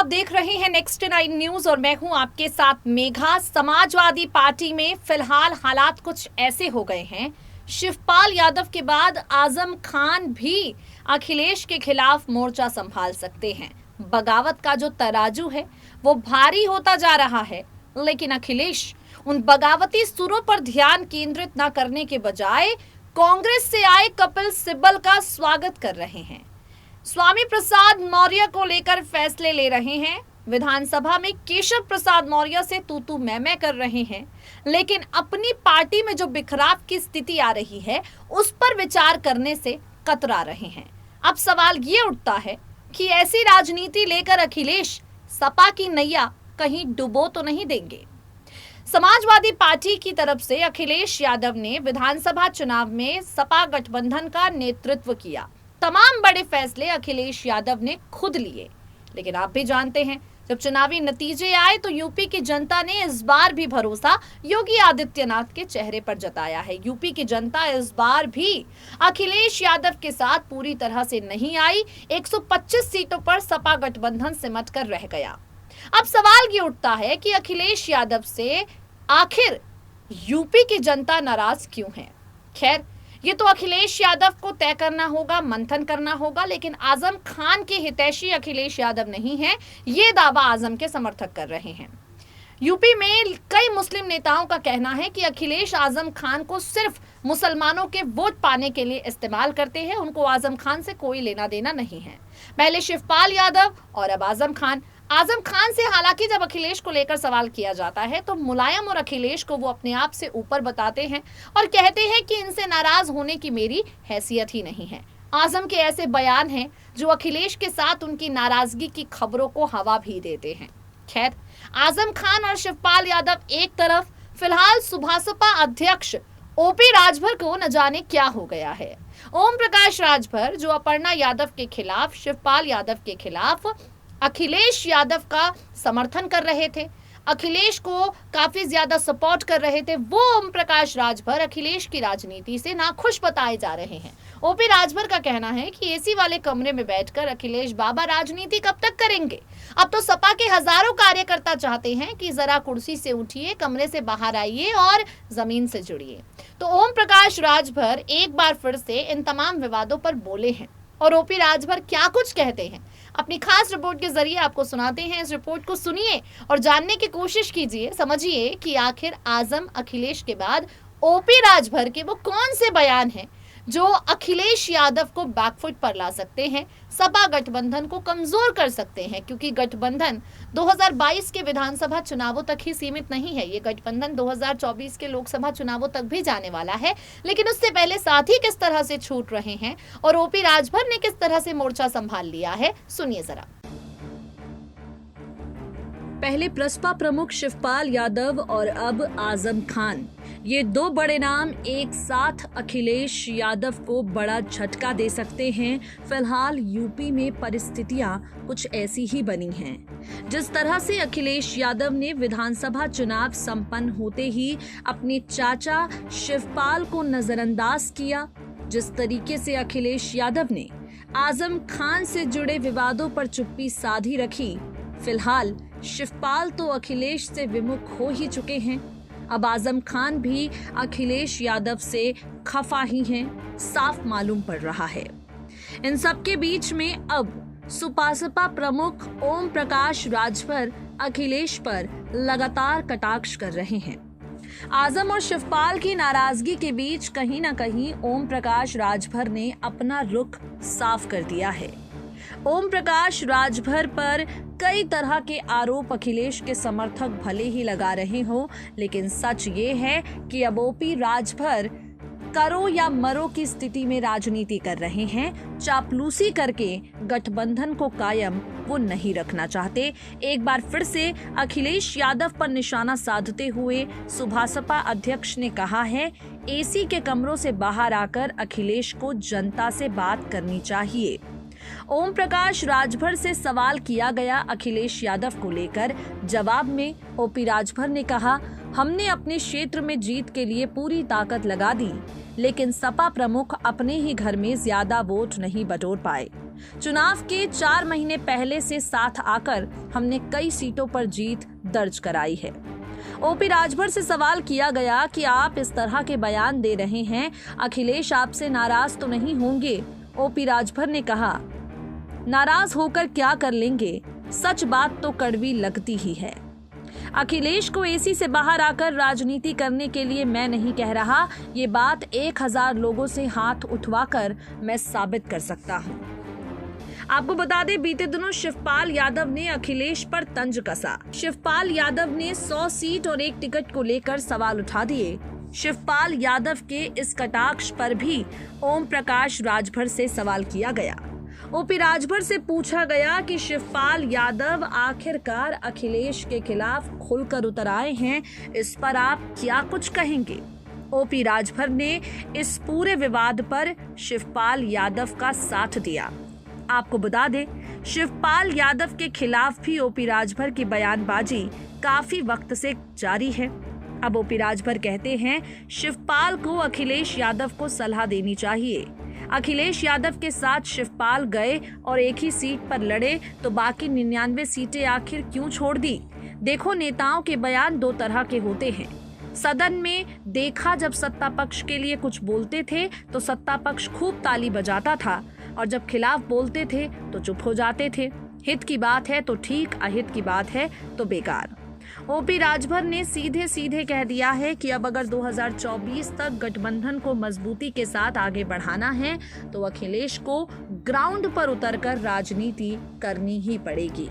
देख रहे हैं नेक्स्ट 9 न्यूज और मैं हूं आपके साथ मेघा। समाजवादी पार्टी में फिलहाल हालात कुछ ऐसे हो गए हैं, शिवपाल यादव के बाद आजम खान भी अखिलेश के खिलाफ मोर्चा संभाल सकते हैं। बगावत का जो तराजू है वो भारी होता जा रहा है, लेकिन अखिलेश उन बगावती सुरों पर ध्यान केंद्रित न करने के बजाय कांग्रेस से आए कपिल सिब्बल का स्वागत कर रहे हैं। स्वामी प्रसाद मौर्य को लेकर फैसले ले रहे हैं। विधानसभा में केशव प्रसाद मौर्य से तू मैं कर रहे हैं, लेकिन अपनी पार्टी में जो बिखराव की स्थिति आ रही है उस पर विचार करने से कतरा रहे हैं। अब सवाल ये उठता है कि ऐसी राजनीति लेकर अखिलेश सपा की नैया कहीं डुबो तो नहीं देंगे। समाजवादी पार्टी की तरफ से अखिलेश यादव ने विधानसभा चुनाव में सपा गठबंधन का नेतृत्व किया। तमाम बड़े फैसले अखिलेश यादव ने खुद लिए, लेकिन आप भी जानते हैं जब चुनावी नतीजे आए तो यूपी की जनता ने इस बार भी भरोसा योगी आदित्यनाथ के चेहरे पर जताया है। यूपी की जनता इस बार भी अखिलेश यादव के साथ पूरी तरह से नहीं आई। 125 सीटों पर सपा गठबंधन सिमट कर रह गया। अब सवाल ये उठता है कि अखिलेश यादव से आखिर यूपी की जनता नाराज क्यों है। खैर, ये तो अखिलेश यादव को तय करना होगा, मंथन करना होगा, लेकिन आजम खान के हितैषी अखिलेश यादव नहीं है, ये दावा आजम के समर्थक कर रहे हैं। यूपी में कई मुस्लिम नेताओं का कहना है कि अखिलेश आजम खान को सिर्फ मुसलमानों के वोट पाने के लिए इस्तेमाल करते हैं, उनको आजम खान से कोई लेना देना नहीं है। पहले शिवपाल यादव और अब आजम खान। आजम खान से हालांकि जब अखिलेश को लेकर सवाल किया जाता है तो मुलायम और अखिलेश को वो अपने आप से ऊपर बताते हैं और कहते हैं कि इनसे नाराज होने की मेरी हैसियत ही नहीं है। आजम के ऐसे बयान हैं जो अखिलेश के साथ उनकी नाराजगी की खबरों को हवा भी देते हैं। खैर, आजम खान और शिवपाल यादव एक तरफ, फिलहाल सुभासपा अध्यक्ष ओपी राजभर को न जाने क्या हो गया है। ओम प्रकाश राजभर जो अपर्णा यादव के खिलाफ, शिवपाल यादव के खिलाफ अखिलेश यादव का समर्थन कर रहे थे, अखिलेश को काफी ज्यादा सपोर्ट कर रहे थे, वो ओम प्रकाश राजभर अखिलेश की राजनीति से नाखुश बताए जा रहे हैं। ओपी राजभर का कहना है कि एसी वाले कमरे में बैठकर अखिलेश बाबा राजनीति कब तक करेंगे। अब तो सपा के हजारों कार्यकर्ता चाहते हैं कि जरा कुर्सी से उठिए, कमरे से बाहर आइए और जमीन से जुड़िए। तो ओम प्रकाश राजभर एक बार फिर से इन तमाम विवादों पर बोले हैं और ओपी राजभर क्या कुछ कहते हैं अपनी खास रिपोर्ट के जरिए आपको सुनाते हैं। इस रिपोर्ट को सुनिए और जानने की कोशिश कीजिए, समझिए कि आखिर आजम अखिलेश के बाद ओपी राजभर के वो कौन से बयान हैं जो अखिलेश यादव को बैकफुट पर ला सकते हैं, सपा गठबंधन को कमजोर कर सकते हैं। क्योंकि गठबंधन 2022 के विधानसभा चुनावों तक ही सीमित नहीं है, ये गठबंधन 2024 के लोकसभा चुनावों तक भी जाने वाला है। लेकिन उससे पहले साथी किस तरह से छूट रहे हैं और ओपी राजभर ने किस तरह से मोर्चा संभाल लिया है, सुनिए जरा। पहले प्रसपा प्रमुख शिवपाल यादव और अब आजम खान, ये दो बड़े नाम एक साथ अखिलेश यादव को बड़ा झटका दे सकते हैं। फिलहाल यूपी में परिस्थितियां कुछ ऐसी ही बनी हैं। जिस तरह से अखिलेश यादव ने विधानसभा चुनाव संपन्न होते ही अपने चाचा शिवपाल को नजरअंदाज किया, जिस तरीके से अखिलेश यादव ने आजम खान से जुड़े विवादों पर चुप्पी साधी रखी, फिलहाल शिवपाल तो अखिलेश से विमुख हो ही चुके हैं। अब आजम खान भी अखिलेश यादव से खफा ही हैं, साफ मालूम पड़ रहा है। इन सब के बीच में अब सुपासपा प्रमुख ओम प्रकाश राजभर अखिलेश पर लगातार कटाक्ष कर रहे हैं। आजम और शिवपाल की नाराजगी के बीच कहीं ना कहीं ओम प्रकाश राजभर ने अपना रुख साफ कर दिया है। ओम प्रकाश राजभर पर कई तरह के आरोप अखिलेश के समर्थक भले ही लगा रहे हो, लेकिन सच ये है कि अब ओपी राजभर करो या मरो की स्थिति में राजनीति कर रहे हैं। चापलूसी करके गठबंधन को कायम वो नहीं रखना चाहते। एक बार फिर से अखिलेश यादव पर निशाना साधते हुए सुभासपा अध्यक्ष ने कहा है, एसी के कमरों से बाहर आकर अखिलेश को जनता से बात करनी चाहिए। ओम प्रकाश राजभर से सवाल किया गया अखिलेश यादव को लेकर, जवाब में ओपी राजभर ने कहा, हमने अपने क्षेत्र में जीत के लिए पूरी ताकत लगा दी, लेकिन सपा प्रमुख अपने ही घर में ज्यादा वोट नहीं बटोर पाए। चुनाव के 4 महीने पहले से साथ आकर हमने कई सीटों पर जीत दर्ज कराई है। ओपी राजभर से सवाल किया गया कि आप इस तरह के बयान दे रहे हैं, अखिलेश आपसे नाराज तो नहीं होंगे? ओपी राजभर ने कहा, नाराज होकर क्या कर लेंगे, सच बात तो कड़वी लगती ही है। अखिलेश को एसी से बाहर आकर राजनीति करने के लिए मैं नहीं कह रहा, ये बात 1000 लोगों से हाथ उठवाकर मैं साबित कर सकता हूं। आपको बता दें, बीते दिनों शिवपाल यादव ने अखिलेश पर तंज कसा। शिवपाल यादव ने 100 सीट और 1 टिकट को लेकर सवाल उठा दिए। शिवपाल यादव के इस कटाक्ष पर भी ओम प्रकाश राजभर से सवाल किया गया। ओपी राजभर से पूछा गया कि शिवपाल यादव आखिरकार अखिलेश के खिलाफ खुलकर उतर आए हैं, इस पर आप क्या कुछ कहेंगे? ओपी राजभर ने इस पूरे विवाद पर शिवपाल यादव का साथ दिया। आपको बता दें, शिवपाल यादव के खिलाफ भी ओपी राजभर की बयानबाजी काफी वक्त से जारी है। अब ओपी राजभर कहते हैं, शिवपाल को अखिलेश यादव को सलाह देनी चाहिए। अखिलेश यादव के साथ शिवपाल गए और एक ही सीट पर लड़े, तो बाकी 99 सीटें आखिर क्यों छोड़ दी? देखो, नेताओं के बयान 2 तरह के होते हैं। सदन में देखा, जब सत्ता पक्ष के लिए कुछ बोलते थे तो सत्ता पक्ष खूब ताली बजाता था, और जब खिलाफ बोलते थे तो चुप हो जाते थे। हित की बात है तो ठीक, अहित की बात है तो बेकार। ओपी राजभर ने सीधे सीधे कह दिया है कि अब अगर 2024 तक गठबंधन को मजबूती के साथ आगे बढ़ाना है तो अखिलेश को ग्राउंड पर उतरकर राजनीति करनी ही पड़ेगी।